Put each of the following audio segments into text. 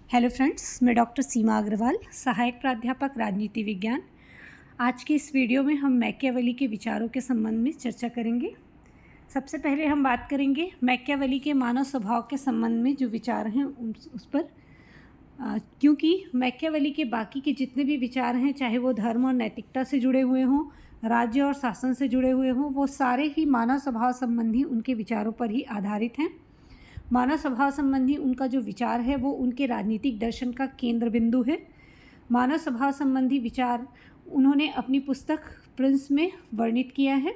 Hello friends, मैं doctor सीमा अग्रवाल, सहायक प्राध्यापक राजनीति विज्ञान। आज की इस वीडियो में हम मैकियावेली के विचारों के संबंध में चर्चा करेंगे। सबसे पहले हम बात करेंगे मैकियावेली के मानव स्वभाव के संबंध में जो विचार हैं उस पर, क्योंकि मैकियावेली के बाकी के जितने भी विचार हैं, चाहे वो धर्म और नैतिकता से जुड़े हुए हों, राज्य और शासन से जुड़े हुए हों, वो सारे ही मानव स्वभाव संबंधी उनके विचारों पर ही आधारित हैं। मानव स्वभाव संबंधी उनका जो विचार है वो उनके राजनीतिक दर्शन का केंद्र बिंदु है। मानव स्वभाव संबंधी विचार उन्होंने अपनी पुस्तक प्रिंस में वर्णित किया है।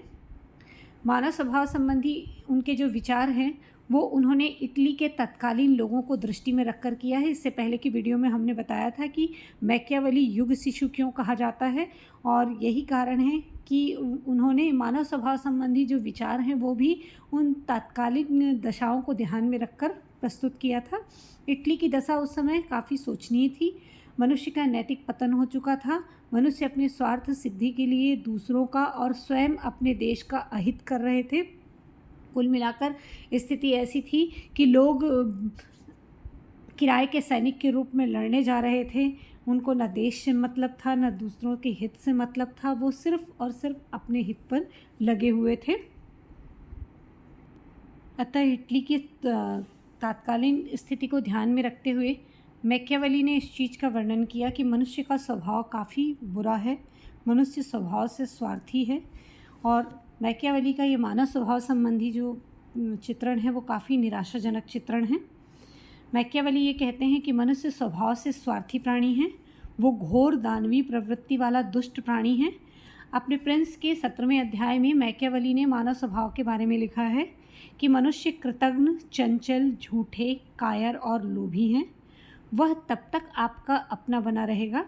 मानव स्वभाव संबंधी उनके जो विचार हैं वो उन्होंने इटली के तत्कालीन लोगों को दृष्टि में रखकर किया है। इससे पहले की वीडियो में हमने बताया था कि मैकियावेली युग शिशु क्यों कहा जाता है, और यही कारण है कि उन्होंने मानव स्वभाव संबंधी जो विचार हैं वो भी उन तत्कालीन दशाओं को ध्यान में रखकर प्रस्तुत किया था। इटली की दशा उस समय काफ़ी शोचनीय थी। मनुष्य का नैतिक पतन हो चुका था। मनुष्य अपने स्वार्थ सिद्धि के लिए दूसरों का और स्वयं अपने देश का अहित कर रहे थे। कुल मिलाकर स्थिति ऐसी थी कि लोग किराए के सैनिक के रूप में लड़ने जा रहे थे। उनको न देश से मतलब था, न दूसरों के हित से मतलब था। वो सिर्फ और सिर्फ अपने हित पर लगे हुए थे। अतः इटली की तात्कालीन स्थिति को ध्यान में रखते हुए मैकियावेली ने इस चीज़ का वर्णन किया कि मनुष्य का स्वभाव काफ़ी बुरा है। मनुष्य स्वभाव से स्वार्थी है, और मैकियावेली का ये मानव स्वभाव संबंधी जो चित्रण है वो काफ़ी निराशाजनक चित्रण है। मैकियावेली ये कहते हैं कि मनुष्य स्वभाव से स्वार्थी प्राणी है। वो घोर दानवीय प्रवृत्ति वाला दुष्ट प्राणी है। अपने प्रिंस के 17वें अध्याय में मैकियावेली ने मानव स्वभाव के बारे में लिखा है कि मनुष्य कृतघ्न, चंचल, झूठे, कायर और लोभी हैं। वह तब तक आपका अपना बना रहेगा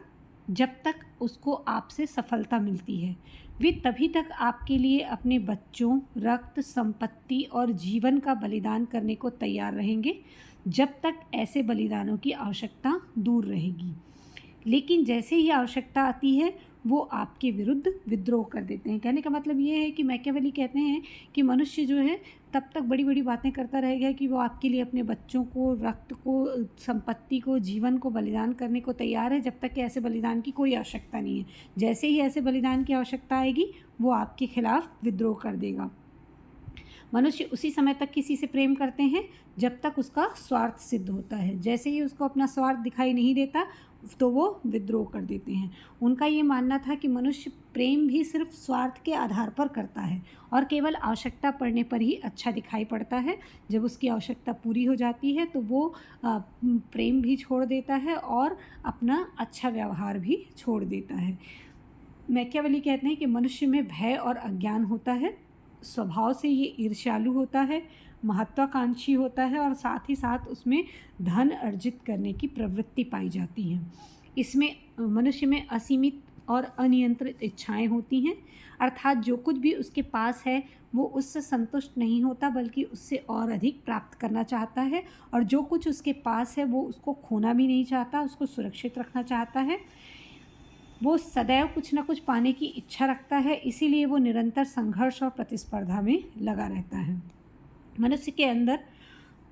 जब तक उसको आपसे सफलता मिलती है। वे तभी तक आपके लिए अपने बच्चों, रक्त, संपत्ति और जीवन का बलिदान करने को तैयार रहेंगे जब तक ऐसे बलिदानों की आवश्यकता दूर रहेगी। लेकिन जैसे ही आवश्यकता आती है वो आपके विरुद्ध विद्रोह कर देते हैं। कहने का मतलब ये है कि मैकियावेली कहते हैं कि मनुष्य जो है तब तक बड़ी बड़ी बातें करता रहेगा कि वो आपके लिए अपने बच्चों को, रक्त को, संपत्ति को, जीवन को बलिदान करने को तैयार है जब तक कि ऐसे बलिदान की कोई आवश्यकता नहीं है। जैसे ही ऐसे बलिदान की आवश्यकता आएगी वो आपके खिलाफ विद्रोह कर देगा। मनुष्य उसी समय तक किसी से प्रेम करते हैं जब तक उसका स्वार्थ सिद्ध होता है। जैसे ही उसको अपना स्वार्थ दिखाई नहीं देता तो वो विद्रोह कर देते हैं। उनका ये मानना था कि मनुष्य प्रेम भी सिर्फ स्वार्थ के आधार पर करता है और केवल आवश्यकता पड़ने पर ही अच्छा दिखाई पड़ता है। जब उसकी आवश्यकता पूरी हो जाती है तो वो प्रेम भी छोड़ देता है और अपना अच्छा व्यवहार भी छोड़ देता है। मैकियावेली कहते हैं कि मनुष्य में भय और अज्ञान होता है। स्वभाव से ये ईर्ष्यालु होता है, महत्वाकांक्षी होता है, और साथ ही साथ उसमें धन अर्जित करने की प्रवृत्ति पाई जाती है। इसमें मनुष्य में असीमित और अनियंत्रित इच्छाएं होती हैं, अर्थात जो कुछ भी उसके पास है वो उससे संतुष्ट नहीं होता बल्कि उससे और अधिक प्राप्त करना चाहता है, और जो कुछ उसके पास है वो उसको खोना भी नहीं चाहता, उसको सुरक्षित रखना चाहता है। वो सदैव कुछ ना कुछ पाने की इच्छा रखता है, इसीलिए वो निरंतर संघर्ष और प्रतिस्पर्धा में लगा रहता है। मनुष्य के अंदर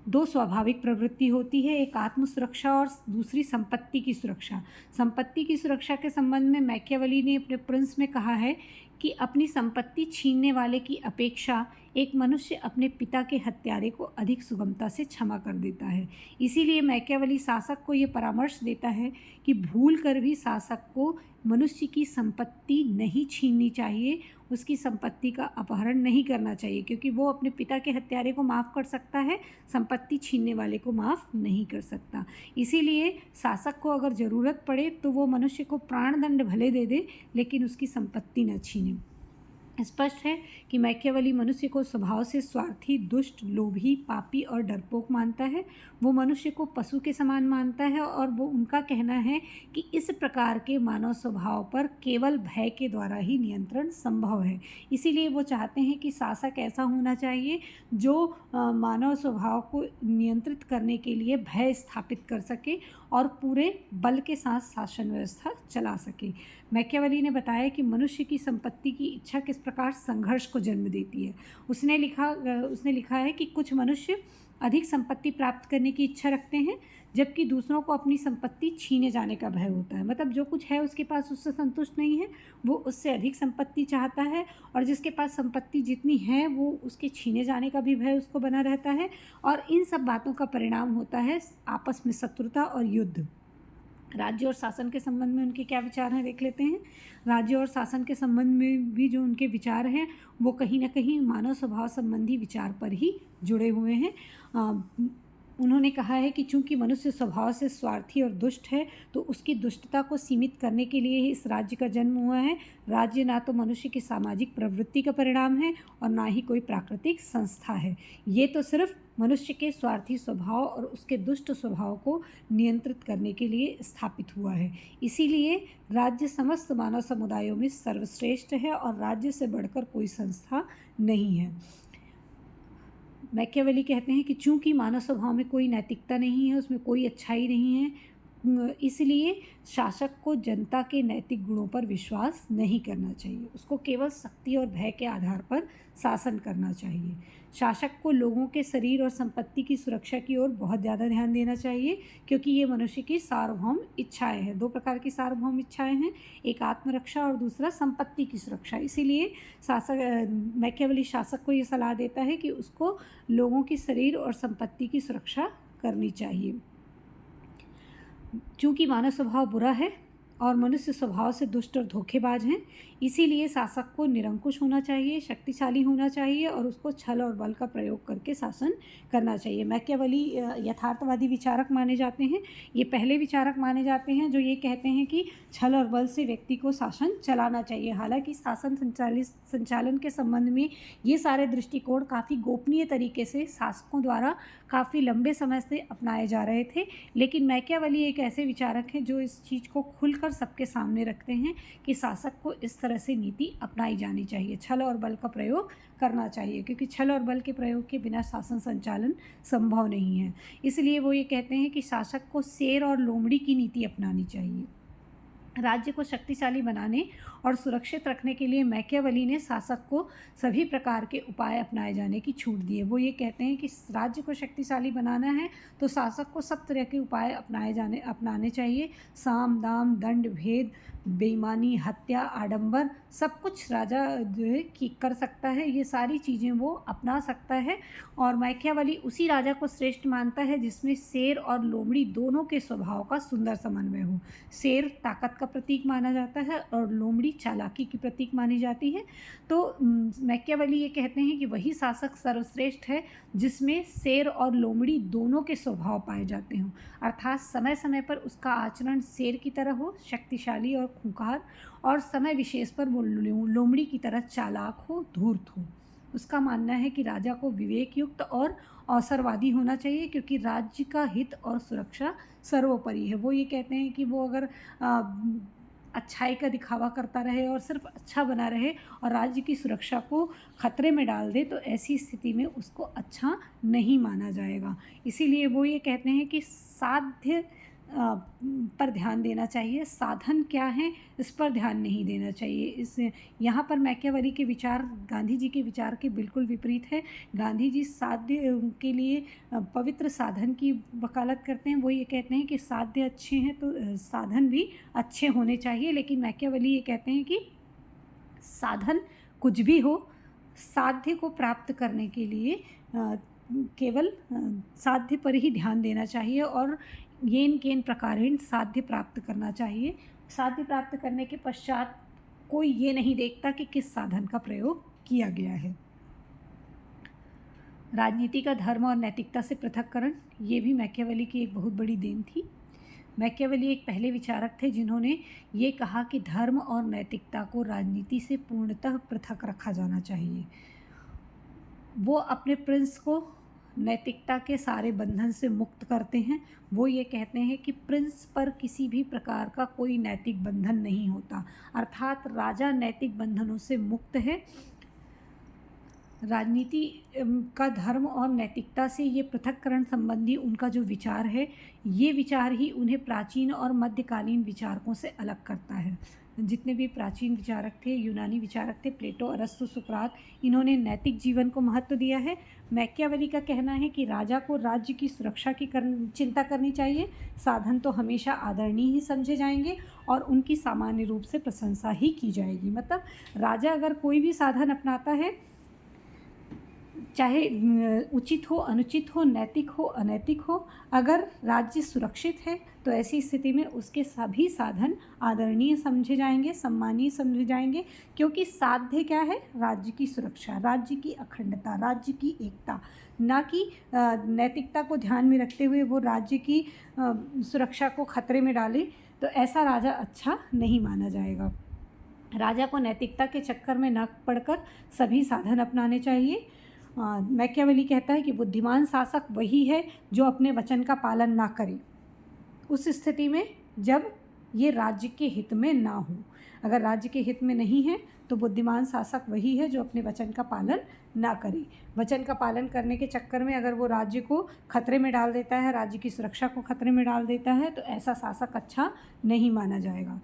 दो स्वाभाविक प्रवृत्ति होती है, एक आत्म सुरक्षा और दूसरी संपत्ति की सुरक्षा। संपत्ति की सुरक्षा के संबंध में मैकियावेली ने अपने प्रिंस में कहा है कि अपनी संपत्ति छीनने वाले की अपेक्षा एक मनुष्य अपने पिता के हत्यारे को अधिक सुगमता से क्षमा कर देता है। इसीलिए मैकियावेली शासक को ये परामर्श देता है कि भूल कर भी शासक को मनुष्य की संपत्ति नहीं छीननी चाहिए, उसकी संपत्ति का अपहरण नहीं करना चाहिए, क्योंकि वो अपने पिता के हत्यारे को माफ़ कर सकता है, संपत्ति छीनने वाले को माफ़ नहीं कर सकता। इसीलिए शासक को अगर ज़रूरत पड़े तो वो मनुष्य को प्राणदंड भले दे दे लेकिन उसकी संपत्ति न छीने। स्पष्ट है कि मैकियावेली मनुष्य को स्वभाव से स्वार्थी, दुष्ट, लोभी, पापी और डरपोक मानता है। वो मनुष्य को पशु के समान मानता है, और वो उनका कहना है कि इस प्रकार के मानव स्वभाव पर केवल भय के द्वारा ही नियंत्रण संभव है। इसीलिए वो चाहते हैं कि शासक ऐसा होना चाहिए जो मानव स्वभाव को नियंत्रित करने के लिए भय स्थापित कर सके और पूरे बल के साथ शासन व्यवस्था चला सके। मैकियावेली ने बताया कि मनुष्य की संपत्ति की इच्छा किस प्रकार संघर्ष को जन्म देती है। उसने लिखा है कि कुछ मनुष्य अधिक संपत्ति प्राप्त करने की इच्छा रखते हैं, जबकि दूसरों को अपनी संपत्ति छीने जाने का भय होता है। मतलब जो कुछ है उसके पास उससे संतुष्ट नहीं है, वो उससे अधिक संपत्ति चाहता है, और जिसके पास संपत्ति जितनी है वो उसके छीने जाने का भी भय उसको बना रहता है। और इन सब बातों का परिणाम होता है आपस में शत्रुता और युद्ध। राज्य और शासन के संबंध में उनके क्या विचार हैं देख लेते हैं। राज्य और शासन के संबंध में भी जो उनके विचार हैं वो कहीं ना कहीं मानव स्वभाव संबंधी विचार पर ही जुड़े हुए हैं। उन्होंने कहा है कि चूंकि मनुष्य स्वभाव से स्वार्थी और दुष्ट है, तो उसकी दुष्टता को सीमित करने के लिए ही इस राज्य का जन्म हुआ है। राज्य ना तो मनुष्य की सामाजिक प्रवृत्ति का परिणाम है और ना ही कोई प्राकृतिक संस्था है। ये तो सिर्फ मनुष्य के स्वार्थी स्वभाव और उसके दुष्ट स्वभाव को नियंत्रित करने के लिए स्थापित हुआ है। इसीलिए राज्य समस्त मानव समुदायों में सर्वश्रेष्ठ है और राज्य से बढ़कर कोई संस्था नहीं है। मैकियावेली कहते हैं कि चूंकि मानव स्वभाव में कोई नैतिकता नहीं है, उसमें कोई अच्छाई नहीं है, इसलिए शासक को जनता के नैतिक गुणों पर विश्वास नहीं करना चाहिए। उसको केवल शक्ति और भय के आधार पर शासन करना चाहिए। शासक को लोगों के शरीर और संपत्ति की सुरक्षा की ओर बहुत ज़्यादा ध्यान देना चाहिए, क्योंकि ये मनुष्य की सार्वभौम इच्छाएं हैं। दो प्रकार की सार्वभौम इच्छाएं हैं, एक आत्मरक्षा और दूसरा संपत्ति की सुरक्षा। इसीलिए मैकियावेली शासक को ये सलाह देता है कि उसको लोगों की शरीर और संपत्ति की सुरक्षा करनी चाहिए। चूँकि मानव स्वभाव बुरा है और मनुष्य स्वभाव से दुष्ट और धोखेबाज हैं, इसीलिए शासक को निरंकुश होना चाहिए, शक्तिशाली होना चाहिए और उसको छल और बल का प्रयोग करके शासन करना चाहिए। मैकियावेली यथार्थवादी विचारक माने जाते हैं। ये पहले विचारक माने जाते हैं जो ये कहते हैं कि छल और बल से व्यक्ति को शासन चलाना चाहिए। हालांकि शासन संचालन के संबंध में ये सारे दृष्टिकोण काफ़ी गोपनीय तरीके से शासकों द्वारा काफ़ी लंबे समय से अपनाए जा रहे थे, लेकिन मैकियावेली एक ऐसे विचारक हैं जो इस चीज़ को खुलकर सबके सामने रखते हैं कि शासक को इस तरह से नीति अपनाई जानी चाहिए, छल और बल का प्रयोग करना चाहिए, क्योंकि छल और बल के प्रयोग के बिना शासन संचालन संभव नहीं है। इसलिए वो ये कहते हैं कि शासक को शेर और लोमड़ी की नीति अपनानी चाहिए। राज्य को शक्तिशाली बनाने और सुरक्षित रखने के लिए मैकियावेली ने शासक को सभी प्रकार के उपाय अपनाए जाने की छूट दी है। वो ये कहते हैं कि राज्य को शक्तिशाली बनाना है तो शासक को सब तरह के उपाय अपनाने चाहिए। साम दाम दंड भेद बेईमानी हत्या आडंबर सब कुछ राजा जो है कि कर सकता है, ये सारी चीज़ें वो अपना सकता है। और मैकियावेली उसी राजा को श्रेष्ठ मानता है जिसमें शेर और लोमड़ी दोनों के स्वभाव का सुंदर समन्वय हो। शेर ताकत का प्रतीक माना जाता है और लोमड़ी चालाकी की प्रतीक मानी जाती है। तो मैकियावेली ये कहते हैं कि वही शासक सर्वश्रेष्ठ है जिसमें शेर और लोमड़ी दोनों के स्वभाव पाए जाते हों, अर्थात समय समय पर उसका आचरण शेर की तरह हो, शक्तिशाली और खूंखार, और समय विशेष पर वो लोमड़ी की तरह चालाक हो, धूर्त हो। उसका मानना है कि राजा को विवेक युक्त और अवसरवादी होना चाहिए, क्योंकि राज्य का हित और सुरक्षा सर्वोपरि है। वो ये कहते हैं कि वो अगर अच्छाई का दिखावा करता रहे और सिर्फ अच्छा बना रहे और राज्य की सुरक्षा को खतरे में डाल दे, तो ऐसी स्थिति में उसको अच्छा नहीं माना जाएगा। इसीलिए वो ये कहते हैं कि साध्य पर ध्यान देना चाहिए, साधन क्या है इस पर ध्यान नहीं देना चाहिए। यहाँ पर मैकियावेली के विचार गांधी जी के विचार के बिल्कुल विपरीत है। गांधी जी साध्य के लिए पवित्र साधन की वकालत करते हैं। वो ये कहते हैं कि साध्य अच्छे हैं तो साधन भी अच्छे होने चाहिए, लेकिन मैकियावेली ये कहते हैं कि साधन कुछ भी हो, साध्य को प्राप्त करने के लिए केवल साध्य पर ही ध्यान देना चाहिए और येन केन प्रकारेण साध्य प्राप्त करना चाहिए। साध्य प्राप्त करने के पश्चात कोई ये नहीं देखता कि किस साधन का प्रयोग किया गया है। राजनीति का धर्म और नैतिकता से पृथक्करण, ये भी मैकियावेली की एक बहुत बड़ी देन थी। मैकियावेली एक पहले विचारक थे जिन्होंने ये कहा कि धर्म और नैतिकता को राजनीति से पूर्णतः पृथक रखा जाना चाहिए। वो अपने प्रिंस को नैतिकता के सारे बंधन से मुक्त करते हैं। वो ये कहते हैं कि प्रिंस पर किसी भी प्रकार का कोई नैतिक बंधन नहीं होता, अर्थात राजा नैतिक बंधनों से मुक्त है। राजनीति का धर्म और नैतिकता से ये पृथक्करण संबंधी उनका जो विचार है, ये विचार ही उन्हें प्राचीन और मध्यकालीन विचारकों से अलग करता है। जितने भी प्राचीन विचारक थे, यूनानी विचारक थे, प्लेटो, अरस्तु, सुकरात, इन्होंने नैतिक जीवन को महत्व दिया है। मैकियावेली का कहना है कि राजा को राज्य की सुरक्षा की चिंता करनी चाहिए। साधन तो हमेशा आदरणीय ही समझे जाएंगे और उनकी सामान्य रूप से प्रशंसा ही की जाएगी। मतलब राजा अगर कोई भी साधन अपनाता है, चाहे उचित हो, अनुचित हो, नैतिक हो, अनैतिक हो, अगर राज्य सुरक्षित है तो ऐसी स्थिति में उसके सभी साधन आदरणीय समझे जाएंगे, सम्मानीय समझे जाएंगे, क्योंकि साध्य क्या है? राज्य की सुरक्षा, राज्य की अखंडता, राज्य की एकता, ना कि नैतिकता को ध्यान में रखते हुए वो राज्य की सुरक्षा को खतरे में डाले। तो ऐसा राजा अच्छा नहीं माना जाएगा। राजा को नैतिकता के चक्कर में न पड़कर सभी साधन अपनाने चाहिए। मैकियावेली कहता है कि बुद्धिमान शासक वही है जो अपने वचन का पालन ना करे, उस स्थिति में जब ये राज्य के हित में ना हो। अगर राज्य के हित में नहीं है तो बुद्धिमान शासक वही है जो अपने वचन का पालन ना करे। वचन का पालन करने के चक्कर में अगर वो राज्य को खतरे में डाल देता है, राज्य की सुरक्षा को खतरे में डाल देता है, तो ऐसा शासक अच्छा नहीं माना जाएगा।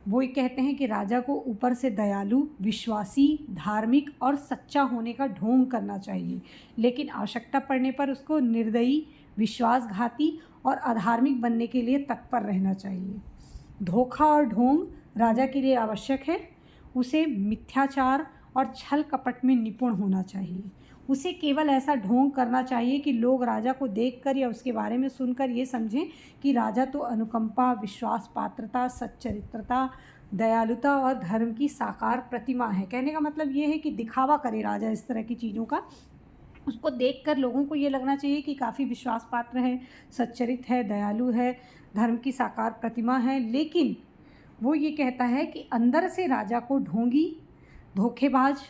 वो ये कहते हैं कि राजा को ऊपर से दयालु, विश्वासी, धार्मिक और सच्चा होने का ढोंग करना चाहिए, लेकिन आवश्यकता पड़ने पर उसको निर्दयी, विश्वासघाती और अधार्मिक बनने के लिए तत्पर रहना चाहिए। धोखा और ढोंग राजा के लिए आवश्यक है। उसे मिथ्याचार और छल कपट में निपुण होना चाहिए। उसे केवल ऐसा ढोंग करना चाहिए कि लोग राजा को देखकर या उसके बारे में सुनकर ये समझें कि राजा तो अनुकंपा, विश्वास पात्रता, सच्चरित्रता, दयालुता और धर्म की साकार प्रतिमा है। कहने का मतलब ये है कि दिखावा करे राजा इस तरह की चीज़ों का। उसको देखकर लोगों को ये लगना चाहिए कि काफ़ी विश्वास पात्र है, सच्चरित है, दयालु है, धर्म की साकार प्रतिमा है। लेकिन वो ये कहता है कि अंदर से राजा को ढोंगी, धोखेबाज,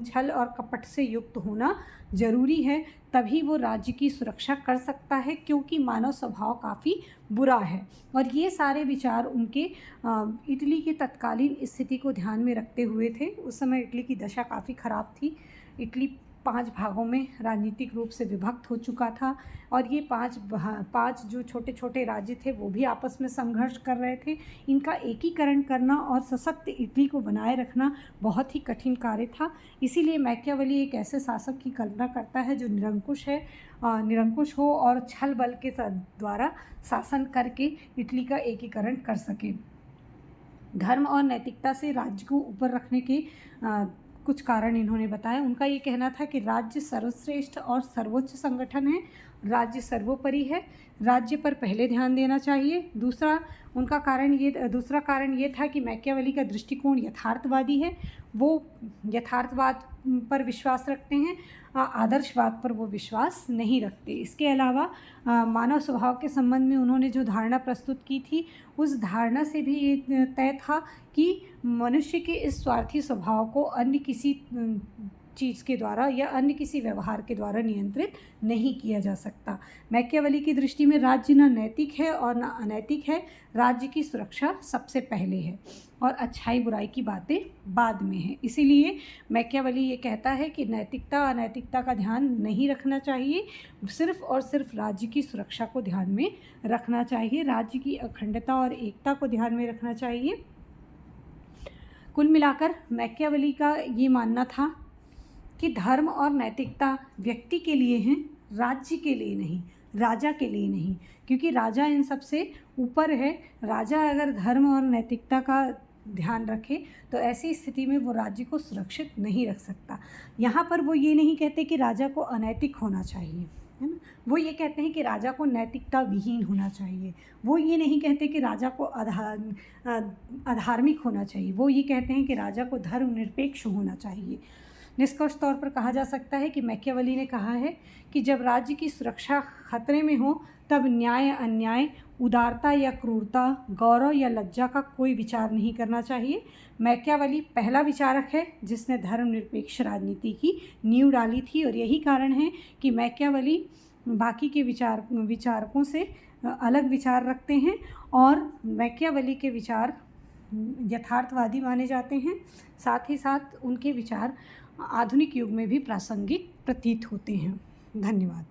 छल और कपट से युक्त होना जरूरी है, तभी वो राज्य की सुरक्षा कर सकता है, क्योंकि मानव स्वभाव काफ़ी बुरा है। और ये सारे विचार उनके इटली की तत्कालीन स्थिति को ध्यान में रखते हुए थे। उस समय इटली की दशा काफ़ी ख़राब थी। इटली 5 भागों में राजनीतिक रूप से विभक्त हो चुका था और ये 5 जो छोटे छोटे राज्य थे वो भी आपस में संघर्ष कर रहे थे। इनका एकीकरण करना और सशक्त इटली को बनाए रखना बहुत ही कठिन कार्य था। इसीलिए मैकियावेली एक ऐसे शासक की कल्पना करता है जो निरंकुश हो और छल बल के द्वारा शासन करके इटली का एकीकरण कर सके। धर्म और नैतिकता से राज्य को ऊपर रखने के कुछ कारण इन्होंने बताया। उनका ये कहना था कि राज्य सर्वश्रेष्ठ और सर्वोच्च संगठन है, राज्य सर्वोपरि है, राज्य पर पहले ध्यान देना चाहिए। दूसरा कारण ये था कि मैकियावेली का दृष्टिकोण यथार्थवादी है। वो यथार्थवाद पर विश्वास रखते हैं, आदर्शवाद पर वो विश्वास नहीं रखते। इसके अलावा मानव स्वभाव के संबंध में उन्होंने जो धारणा प्रस्तुत की थी, उस धारणा से भी ये तय था कि मनुष्य के इस स्वार्थी स्वभाव को अन्य किसी चीज़ के द्वारा या अन्य किसी व्यवहार के द्वारा नियंत्रित नहीं किया जा सकता। मैकियावेली की दृष्टि में राज्य न नैतिक है और न अनैतिक है, राज्य की सुरक्षा सबसे पहले है और अच्छाई बुराई की बातें बाद में है। इसीलिए मैकियावेली ये कहता है कि नैतिकता अनैतिकता का ध्यान नहीं रखना चाहिए, सिर्फ और सिर्फ राज्य की सुरक्षा को ध्यान में रखना चाहिए, राज्य की अखंडता और एकता को ध्यान में रखना चाहिए। कुल मिलाकर मैकियावेली का ये मानना था कि धर्म और नैतिकता व्यक्ति के लिए हैं, राज्य के लिए नहीं, राजा के लिए नहीं, क्योंकि राजा इन सब से ऊपर है। राजा अगर धर्म और नैतिकता का ध्यान रखे तो ऐसी स्थिति में वो राज्य को सुरक्षित नहीं रख सकता। यहाँ पर वो ये नहीं कहते कि राजा को अनैतिक होना चाहिए, है ना। वो ये कहते हैं कि राजा को नैतिकता विहीन होना चाहिए। वो ये नहीं कहते कि राजा को अधार्मिक होना चाहिए। वो ये कहते हैं कि राजा को धर्मनिरपेक्ष होना चाहिए। निष्कर्ष तौर पर कहा जा सकता है कि मैकियावेली ने कहा है कि जब राज्य की सुरक्षा खतरे में हो तब न्याय अन्याय, उदारता या क्रूरता, गौरव या लज्जा का कोई विचार नहीं करना चाहिए। मैकियावेली पहला विचारक है जिसने धर्मनिरपेक्ष राजनीति की नींव डाली थी और यही कारण है कि मैकियावेली बाकी के विचारकों से अलग विचार रखते हैं और मैकियावेली के विचार यथार्थवादी माने जाते हैं। साथ ही साथ उनके विचार आधुनिक युग में भी प्रासंगिक प्रतीत होते हैं। धन्यवाद।